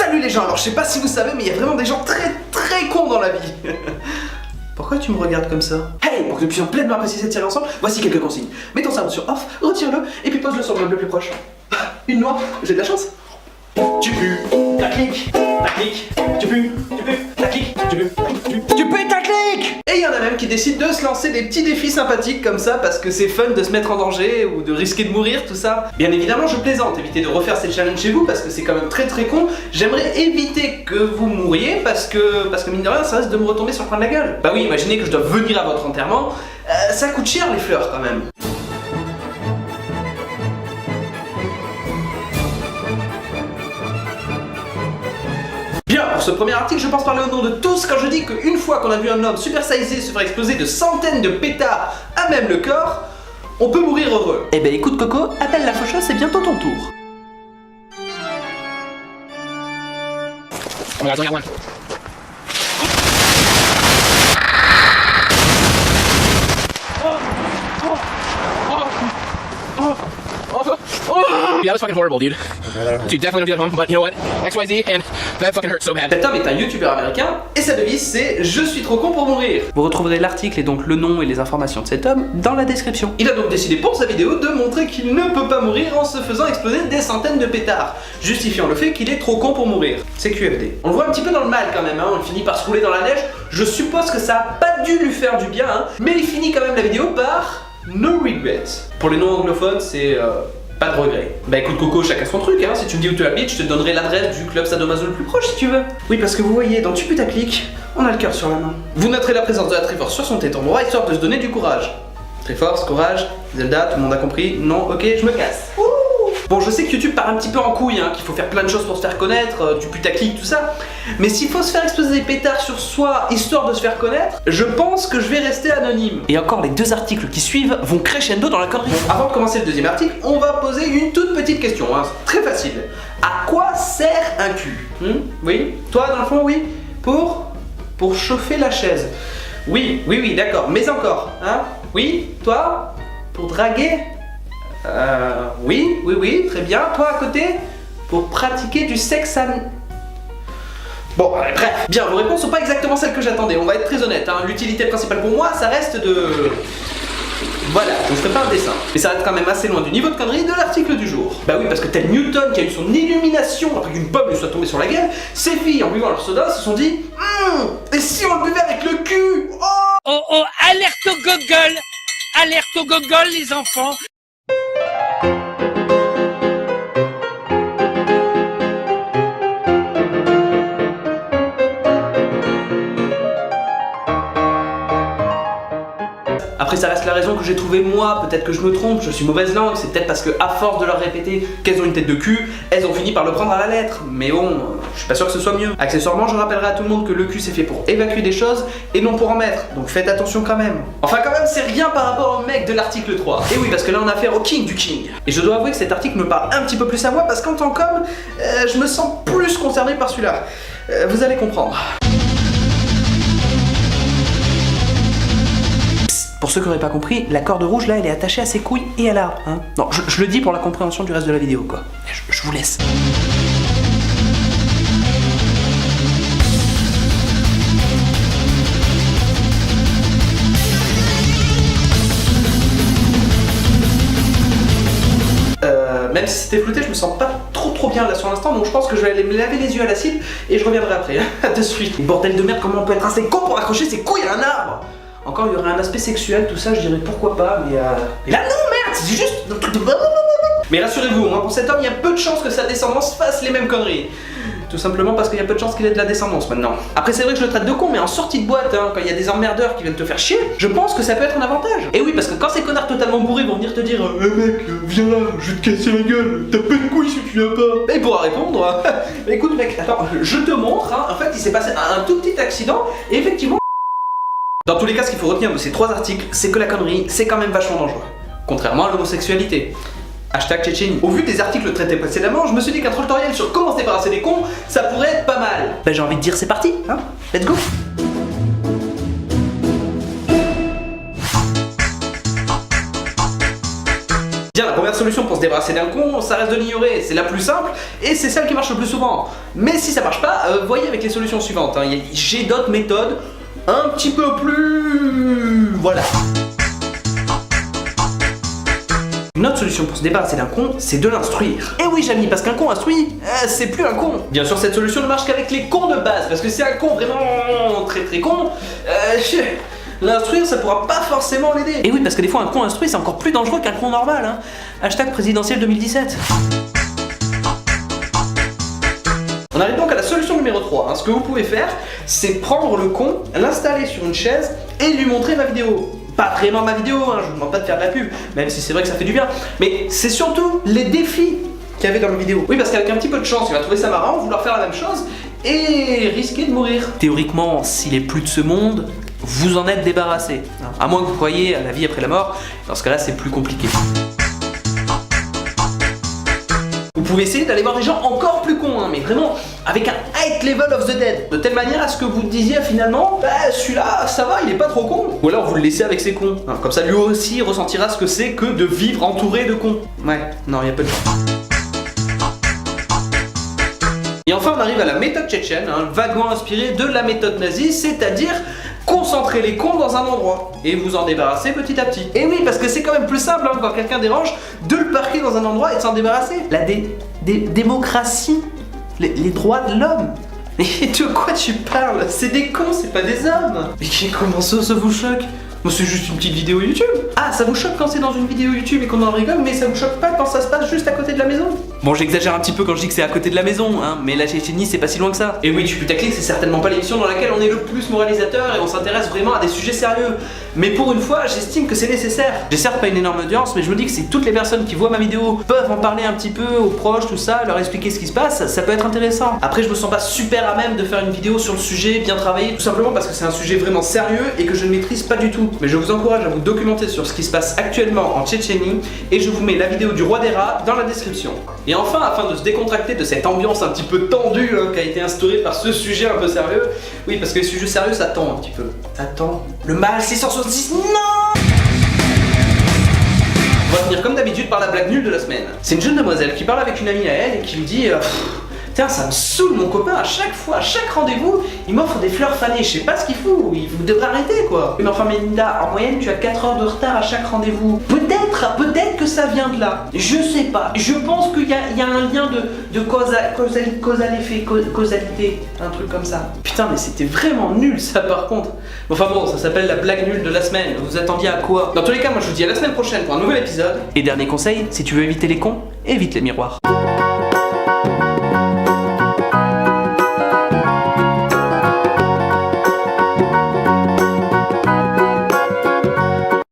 Salut les gens, alors je sais pas si vous savez mais il y a vraiment des gens très cons dans la vie. Pourquoi tu me regardes comme ça? Hey, pour que nous puissions pleinement apprécier cette série ensemble, voici quelques consignes. Mets ton cerveau sur off, retire-le et puis pose-le sur le meuble le plus proche. Une noix, j'ai de la chance. Tu pues, ta clique, tu pues, ta clique, tu pues, ta clique. Et il y en a même qui décident de se lancer des petits défis sympathiques comme ça parce que c'est fun de se mettre en danger ou de risquer de mourir, tout ça. Bien évidemment, je plaisante, évitez de refaire ces challenges chez vous parce que c'est quand même très con. J'aimerais éviter que vous mouriez parce que mine de rien, ça risque de me retomber sur le coin de la gueule. Bah oui, imaginez que je dois venir à votre enterrement, ça coûte cher les fleurs quand même. Pour ce premier article, je pense parler au nom de tous quand je dis qu'une fois qu'on a vu un homme super sizé se faire exploser de centaines de pétards à même le corps, on peut mourir heureux. Eh ben écoute Coco, appelle la faucheuse, c'est bientôt ton tour. Oh my god, I only got one. Yeah, that was fucking horrible, dude. Dude, definitely don't do that at home, but you know what? XYZ, and that fucking hurt so bad. Cet homme est un youtubeur américain et sa devise c'est « Je suis trop con pour mourir ». Vous retrouverez l'article et donc le nom et les informations de cet homme dans la description. Il a donc décidé pour sa vidéo de montrer qu'il ne peut pas mourir en se faisant exploser des centaines de pétards, justifiant le fait qu'il est trop con pour mourir. C'est QFD. On le voit un petit peu dans le mal quand même, hein. On finit par se rouler dans la neige. Je suppose que ça a pas dû lui faire du bien, hein. Mais il finit quand même la vidéo par « No regrets ». Pour les non-anglophones, c'est... pas de regret. Bah écoute Coco, chacun son truc, hein. Si tu me dis où tu habites, je te donnerai l'adresse du club sadomaso le plus proche si tu veux. Oui, parce que vous voyez, dans Tu putes ta clique, on a le cœur sur la main. Vous noterez la présence de la Triforce sur son téton droit, histoire de se donner du courage. Triforce, courage, Zelda, tout le monde a compris? Non, ok, je me casse. Ouh. Bon, je sais que YouTube part un petit peu en couille, hein, qu'il faut faire plein de choses pour se faire connaître, du putaclic, tout ça. Mais s'il faut se faire exploser des pétards sur soi, histoire de se faire connaître, je pense que je vais rester anonyme. Et encore, les deux articles qui suivent vont crescendo dans la connerie. Bon, avant de commencer le deuxième article, on va poser une toute petite question, hein, très facile. À quoi sert un cul? Oui? Toi, dans le fond, oui? Pour chauffer la chaise. Oui, d'accord, mais encore, hein? Oui? Toi? Pour draguer? Oui, très bien. Toi à côté? Pour pratiquer du sexe Bon, bref. Bien, vos réponses sont pas exactement celles que j'attendais, on va être très honnête, hein. L'utilité principale pour moi, ça reste de... Voilà, je ne ferai pas un dessin. Mais ça reste quand même assez loin du niveau de connerie de l'article du jour. Bah oui, parce que tel Newton qui a eu son illumination après qu'une pomme lui soit tombée sur la gueule, ces filles, en buvant leur soda, se sont dit et si on le buvait avec le cul? Oh, alerte au gogol! Alerte au gogol, les enfants! Après ça reste la raison que j'ai trouvé moi, peut-être que je me trompe, je suis mauvaise langue, c'est peut-être parce que à force de leur répéter qu'elles ont une tête de cul, elles ont fini par le prendre à la lettre. Mais bon, je suis pas sûr que ce soit mieux. Accessoirement, je rappellerai à tout le monde que le cul c'est fait pour évacuer des choses et non pour en mettre, donc faites attention quand même. Enfin quand même c'est rien par rapport au mec de l'article 3. Et oui, parce que là on a affaire au king du king. Et je dois avouer que cet article me parle un petit peu plus à moi parce qu'en tant qu'homme, je me sens plus concerné par celui-là. Vous allez comprendre. Pour ceux qui n'auraient pas compris, la corde rouge là elle est attachée à ses couilles et à l'arbre, hein. Non, je le dis pour la compréhension du reste de la vidéo quoi. Je vous laisse. Même si c'était flouté, je me sens pas trop bien là sur l'instant, donc je pense que je vais aller me laver les yeux à l'acide et je reviendrai après. À de suite. Bordel de merde, comment on peut être assez con pour accrocher ses couilles à un arbre? Encore il y aurait un aspect sexuel, tout ça, je dirais pourquoi pas, mais là non merde, c'est juste un truc de... Mais rassurez-vous, moi pour cet homme, il y a peu de chances que sa descendance fasse les mêmes conneries. Tout simplement parce qu'il y a peu de chances qu'il ait de la descendance maintenant. Après c'est vrai que je le traite de con, mais en sortie de boîte, hein, quand il y a des emmerdeurs qui viennent te faire chier, je pense que ça peut être un avantage. Et oui, parce que quand ces connards totalement bourrés vont venir te dire mec, viens là, je vais te casser la gueule, t'as pas de couilles si tu viens pas. Et il pourra répondre écoute mec, attends, je te montre, hein, en fait il s'est passé un tout petit accident, et effectivement... Dans tous les cas, ce qu'il faut retenir de ces trois articles, c'est que la connerie, c'est quand même vachement dangereux. Contrairement à l'homosexualité. Hashtag Tchétchénie. Au vu des articles traités précédemment, je me suis dit qu'un tutoriel sur comment se débarrasser des cons, ça pourrait être pas mal. Bah j'ai envie de dire c'est parti, hein. Let's go. Bien, la première solution pour se débarrasser d'un con, ça reste de l'ignorer, c'est la plus simple et c'est celle qui marche le plus souvent. Mais si ça marche pas, voyez avec les solutions suivantes, hein. J'ai d'autres méthodes un petit peu plus... voilà. Une autre solution pour se débarrasser d'un con, c'est de l'instruire. Et oui, Jamy, parce qu'un con instruit, c'est plus un con. Bien sûr, cette solution ne marche qu'avec les cons de base, parce que c'est un con vraiment très con, l'instruire, ça pourra pas forcément l'aider. Et oui, parce que des fois, un con instruit, c'est encore plus dangereux qu'un con normal, hein. Hashtag présidentiel 2017. On arrive donc à la solution numéro 3. Hein. Ce que vous pouvez faire, c'est prendre le con, l'installer sur une chaise et lui montrer ma vidéo. Pas vraiment ma vidéo, hein, je vous demande pas de faire de la pub, même si c'est vrai que ça fait du bien, mais c'est surtout les défis qu'il y avait dans la vidéo. Oui, parce qu'avec un petit peu de chance, il va trouver ça marrant, vouloir faire la même chose et risquer de mourir. Théoriquement, s'il est plus de ce monde, vous en êtes débarrassé. À moins que vous croyiez à la vie après la mort, dans ce cas-là, c'est plus compliqué. Vous pouvez essayer d'aller voir des gens encore plus cons, hein, mais vraiment avec un high level of the dead, de telle manière à ce que vous disiez finalement, bah celui-là, ça va, il est pas trop con. Ou alors vous le laissez avec ses cons, hein, comme ça lui aussi ressentira ce que c'est que de vivre entouré de cons. Ouais, non, il y a pas de chance. Et enfin on arrive à la méthode tchétchène, hein, vaguement inspirée de la méthode nazie, c'est-à-dire concentrer les cons dans un endroit et vous en débarrasser petit à petit. Et oui, parce que c'est quand même plus simple, hein, quand quelqu'un dérange, de le parquer dans un endroit et de s'en débarrasser. La démocratie, les droits de l'homme. Et de quoi tu parles? C'est des cons, c'est pas des hommes. Mais comment ça vous choque? Moi c'est juste une petite vidéo YouTube. Ah, ça vous choque quand c'est dans une vidéo YouTube et qu'on en rigole, mais ça vous choque pas quand ça se passe juste à côté de la maison? Bon, j'exagère un petit peu quand je dis que c'est à côté de la maison, hein, mais la Tchétchénie c'est pas si loin que ça. Et oui, Tu putaclic, c'est certainement pas l'émission dans laquelle on est le plus moralisateur et on s'intéresse vraiment à des sujets sérieux. Mais pour une fois, j'estime que c'est nécessaire. J'ai certes pas une énorme audience, mais je me dis que si toutes les personnes qui voient ma vidéo peuvent en parler un petit peu aux proches, tout ça, leur expliquer ce qui se passe, ça peut être intéressant. Après, je me sens pas super à même de faire une vidéo sur le sujet, bien travaillée, tout simplement parce que c'est un sujet vraiment sérieux et que je ne maîtrise pas du tout. Mais je vous encourage à vous documenter sur ce qui se passe actuellement en Tchétchénie et je vous mets la vidéo du roi des rats dans la description. Et enfin, afin de se décontracter de cette ambiance un petit peu tendue, hein, qui a été instaurée par ce sujet un peu sérieux, oui, parce que les sujets sérieux ça tend un petit peu. Ça tend. Le mal 666, non! On va finir comme d'habitude par la blague nulle de la semaine. C'est une jeune demoiselle qui parle avec une amie à elle et qui lui dit tiens, ça me saoule mon copain, à chaque fois, à chaque rendez-vous, il m'offre des fleurs fanées, je sais pas ce qu'il fout, vous devrez arrêter quoi. Mais enfin Melinda, en moyenne tu as 4 heures de retard à chaque rendez-vous. Peut-être que ça vient de là, je sais pas, je pense qu'il y a un lien de causalité, un truc comme ça. Putain mais c'était vraiment nul ça par contre. Enfin bon, ça s'appelle la blague nulle de la semaine, vous attendiez à quoi? Dans tous les cas, moi je vous dis à la semaine prochaine pour un nouvel épisode. Et dernier conseil, si tu veux éviter les cons, évite les miroirs.